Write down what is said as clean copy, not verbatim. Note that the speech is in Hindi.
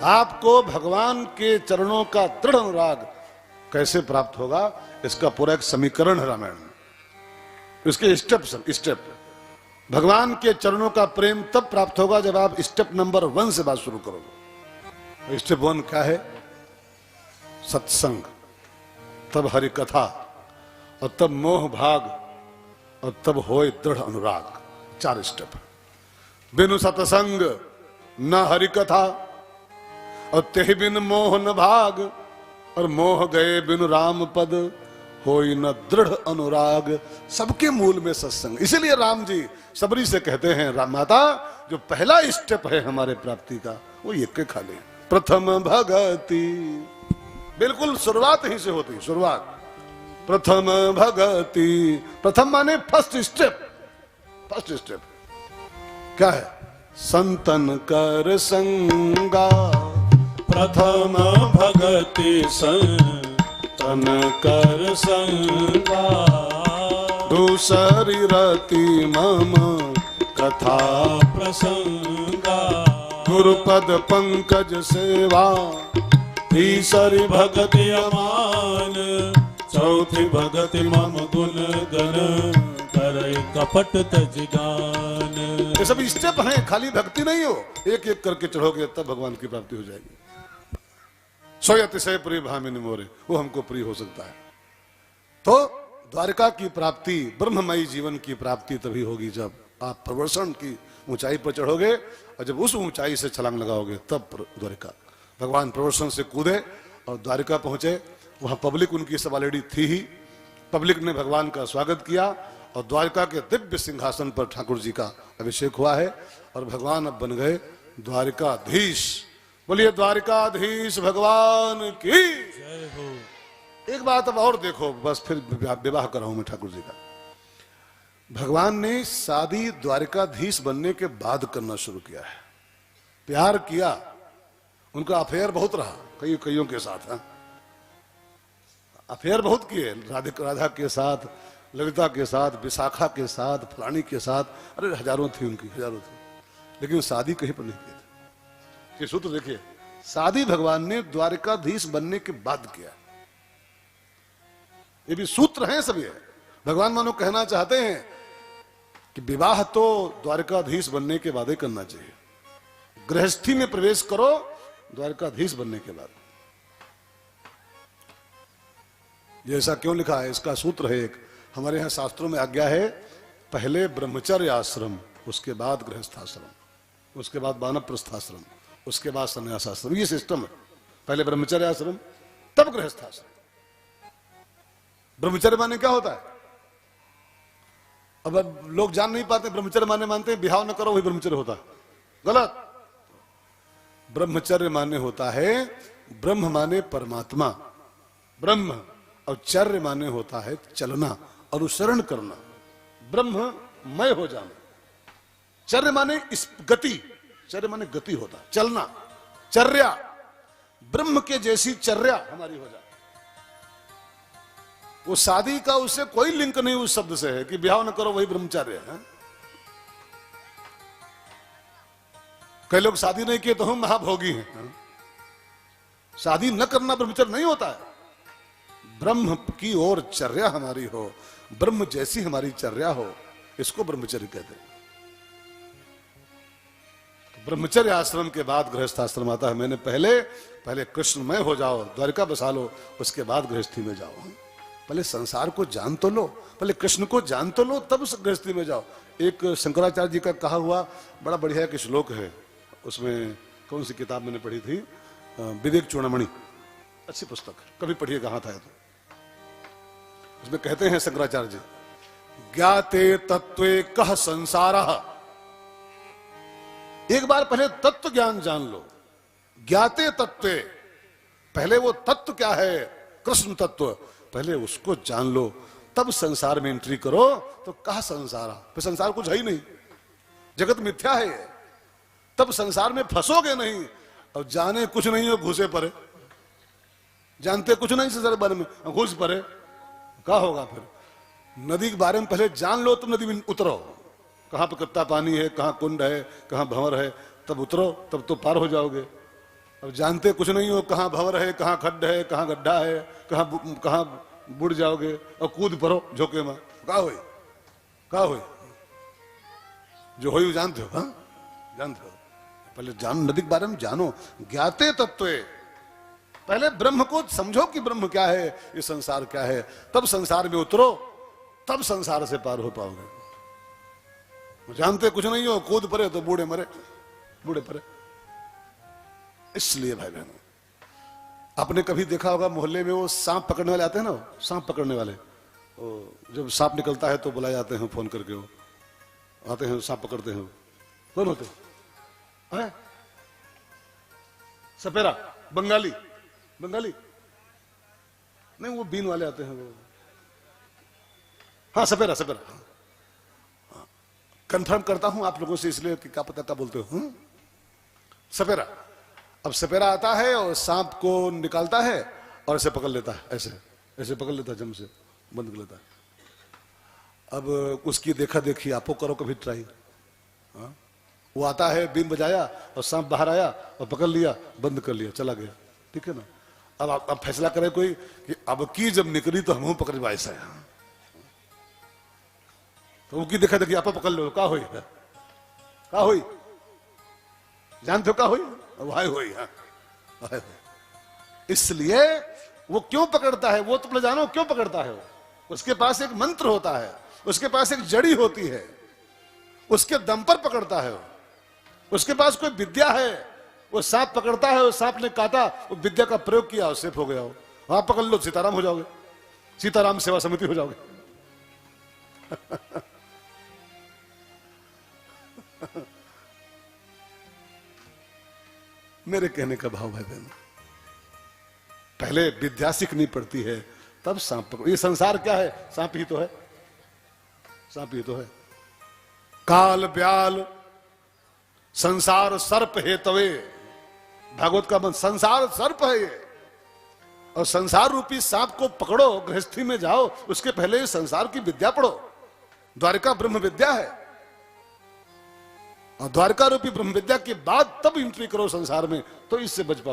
आपको भगवान के चरणों का दृढ़ अनुराग कैसे प्राप्त होगा, इसका पूरा एक समीकरण है रामायण में। इसके स्टेप भगवान के चरणों का प्रेम तब प्राप्त होगा जब आप स्टेप नंबर 1 से बात शुरू करोगे। स्टेप 1 क्या है? सत्संग, तब हरि कथा, और तब मोह भाग, और तब होए दृढ़ अनुराग। 4 स्टेप। बिनु सत्संग न हरि कथा, और तेहि बिन मोह न भाग, और मोह गए बिनु राम पद, होई न दृढ़ अनुराग। सबके मूल में सत्संग। इसीलिए राम जी सबरी से कहते हैं, राम माता जो पहला स्टेप है हमारे प्राप्ति का वो ये के खा ले। प्रथम भगति, बिल्कुल शुरुआत ही से होती, शुरुआत। प्रथम भगति, प्रथम माने फर्स्ट स्टेप। फर्स्ट स्टेप क्या है? संतन कर संगा, प्रथम भगति संतन कर संगा, दूसरी रति मम कथा प्रसंगा, गुरुपद पंकज सेवा, तीसरी भगति अमान, चौथी भगति मम गुण गण, करे कपट तज गान। ये सब स्टेप हैं, खाली भक्ति नहीं हो। एक एक करके चढ़ोगे तब भगवान की प्राप्ति हो जाएगी। सोयतिशय प्रिय भामिनी मोरे, वो हमको प्रिय हो सकता है। तो द्वारका की प्राप्ति, ब्रह्ममयी जीवन की प्राप्ति तभी होगी जब आप प्रवर्षण की ऊंचाई पर चढ़ोगे, और जब उस ऊंचाई से छलांग लगाओगे तब द्वारका। भगवान प्रवर्षण से कूदे और द्वारका पहुंचे। वहां पब्लिक उनकी सब ऑलरेडी थी ही। पब्लिक ने भगवान का स्वागत किया और द्वारका के दिव्य सिंहासन पर ठाकुर जी का अभिषेक हुआ है, और भगवान अब बन गए द्वारकाधीश। बोलिए द्वारकाधीश भगवान की जय हो। एक बात अब और देखो, बस फिर विवाह कराऊं मैं ठाकुर जी का। भगवान ने शादी द्वारकाधीश बनने के बाद करना शुरू किया है। प्यार किया, उनका अफेयर बहुत रहा कईयों के साथ। अफेयर बहुत किए, राधा के साथ, ललिता के साथ, विशाखा के साथ, फलानी के साथ, अरे हजारों थी उनकी, हजारों थी, लेकिन शादी कहीं पर नहीं की थी। ये सूत्र देखिए, शादी भगवान ने द्वारकाधीश बनने के बाद किया। ये भी सूत्र हैं सब। ये भगवान मानो कहना चाहते हैं कि विवाह तो द्वारकाधीश बनने के बाद ही करना चाहिए। गृहस्थी में प्रवेश करो द्वारकाधीश बनने के बाद। ये ऐसा क्यों लिखा है? इसका सूत्र है एक, हमारे यहां शास्त्रों में आज्ञा है, पहले ब्रह्मचर्य आश्रम, उसके बाद गृहस्थाश्रम, उसके बाद वानप्रस्थाश्रम, उसके बाद संन्यासाश्रम। ये सिस्टम है। पहले ब्रह्मचर्य आश्रम, तब गृहस्थाश्रम। ब्रह्मचर्य माने क्या होता है? अब लोग जान नहीं पाते। ब्रह्मचर्य माने मानते हैं बिहाव न करो वही ब्रह्मचर्य होता है। गलत। ब्रह्मचर्य माने होता है, ब्रह्म माने परमात्मा, ब्रह्म, और चर्य माने होता है चलना, अनुसरण करना, ब्रह्ममय हो जाना। चर्य माने इस गति, चर्य माने गति होता है, चलना, चर्या, ब्रह्म के जैसी चर्या हमारी हो जाए। वो शादी का उससे कोई लिंक नहीं उस शब्द से है कि ब्याह न करो वही ब्रह्मचर्य है। कई लोग शादी नहीं किए तो हम महाभोगी हैं। शादी न करना ब्रह्मचर्य नहीं होता है। ब्रह्म की ओर चर्या हमारी हो, ब्रह्म जैसी हमारी चर्या हो, इसको ब्रह्मचर्य कहते हैं। तो ब्रह्मचर्य आश्रम के बाद गृहस्थाश्रम आता है। मैंने पहले कृष्णमय हो जाओ, द्वारका बसा लो, उसके बाद गृहस्थी में जाओ। पहले संसार को जान तो लो, पहले कृष्ण को जान तो लो, तब गृहस्थी में जाओ। एक शंकराचार्य जी का कहा हुआ बड़ा बढ़िया एक श्लोक है, उसमें कौन सी किताब मैंने पढ़ी थी, विवेक चूड़ामणि, अच्छी पुस्तक, कभी पढ़िए, कहाँ था तो। उसमें कहते हैं शंकराचार्य जी, ज्ञाते तत्वे कह संसारः। एक बार पहले तत्व ज्ञान जान लो। ज्ञाते तत्वे, पहले वो तत्व क्या है, कृष्ण तत्व, पहले उसको जान लो, तब संसार में एंट्री करो। तो कहा संसार, फिर संसार कुछ है ही नहीं, जगत मिथ्या है। तब संसार में फंसोगे नहीं, और जाने कुछ नहीं हो, घुसे पड़े, जानते कुछ नहीं संसार के बारे में, घुस पड़े, क्या होगा फिर? नदी के बारे में पहले जान लो, तुम नदी में उतरो, कहां पर कितना पानी है, कहां कुंड है, कहां भंवर है, तब उतरो, तब तो पार हो जाओगे। अब जानते कुछ नहीं हो, कहाँ भंवर है, कहाँ खड्ड है, कहाँ गड्ढा है, कहाँ बुड़ जाओगे और कूद पड़ो झोंके में, का होई जो होई जानते हो। हाँ जानते हो, पहले जान, नदी के बारे में जानो, ज्ञाते तत्वे, पहले ब्रह्म को समझो कि ब्रह्म क्या है, ये संसार क्या है, तब संसार में उतरो, तब संसार से पार हो पाओगे। जानते कुछ नहीं हो, कूद पड़े तो बूढ़े मरे, बूढ़े पड़े। इसलिए भाई बहनों, आपने कभी देखा होगा मोहल्ले में वो सांप पकड़ने वाले आते हैं ना, सांप पकड़ने वाले, जब सांप निकलता है तो बुलाए जाते हैं फोन करके, वो आते हैं सांप पकड़ते हैं। कौन होते हैं? सपेरा, बंगाली, बंगाली नहीं, वो बीन वाले आते हैं वो। हाँ सपेरा, सपेरा। कंफर्म करता हूं आप लोगों से इसलिए कि क्या पता क्या बोलते हो। सपेरा। अब सपेरा आता है और सांप को निकालता है और इसे पकड़ लेता है, ऐसे ऐसे पकड़ लेता है, जम से बंद कर लेता है। अब उसकी देखा देखी आपको करो कभी ट्राई। वो आता है, बीन बजाया और सांप बाहर आया और पकड़ लिया, बंद कर लिया, चला गया, ठीक है ना। अब फैसला करे कोई कि अब की जब निकली तो हम पकड़ ऐसा है, तो वो की देखा देखी आप पकड़ लो, का होई, का होई, जानते हो का होई, वाई होई। हाँ, इसलिए वो क्यों पकड़ता है, वो तो जानो क्यों पकड़ता है। वो उसके पास एक मंत्र होता है, उसके पास एक जड़ी होती है, उसके दम पर पकड़ता है। उसके पास कोई विद्या है, वो सांप पकड़ता है, वो सांप ने काटा, वो विद्या का प्रयोग किया और सेफ हो गया हो। वहां पकड़ लो, सीताराम हो जाओगे, सीताराम सेवा समिति हो जाओगे। मेरे कहने का भाव भाई बहन, पहले विद्या सीखनी पड़ती है, तब सांप पकड़ो। ये संसार क्या है, सांप ही तो है, सांप ही तो है। काल ब्याल संसार सर्प है तवे, भागवत का मन, संसार सर्प है ये, और संसार रूपी सांप को पकड़ो, गृहस्थी में जाओ, उसके पहले संसार की विद्या पढ़ो। द्वारिका ब्रह्म विद्या है, और द्वारका रूपी ब्रह्म विद्या के बाद तब एंट्री करो संसार में, तो इससे बच पाओ।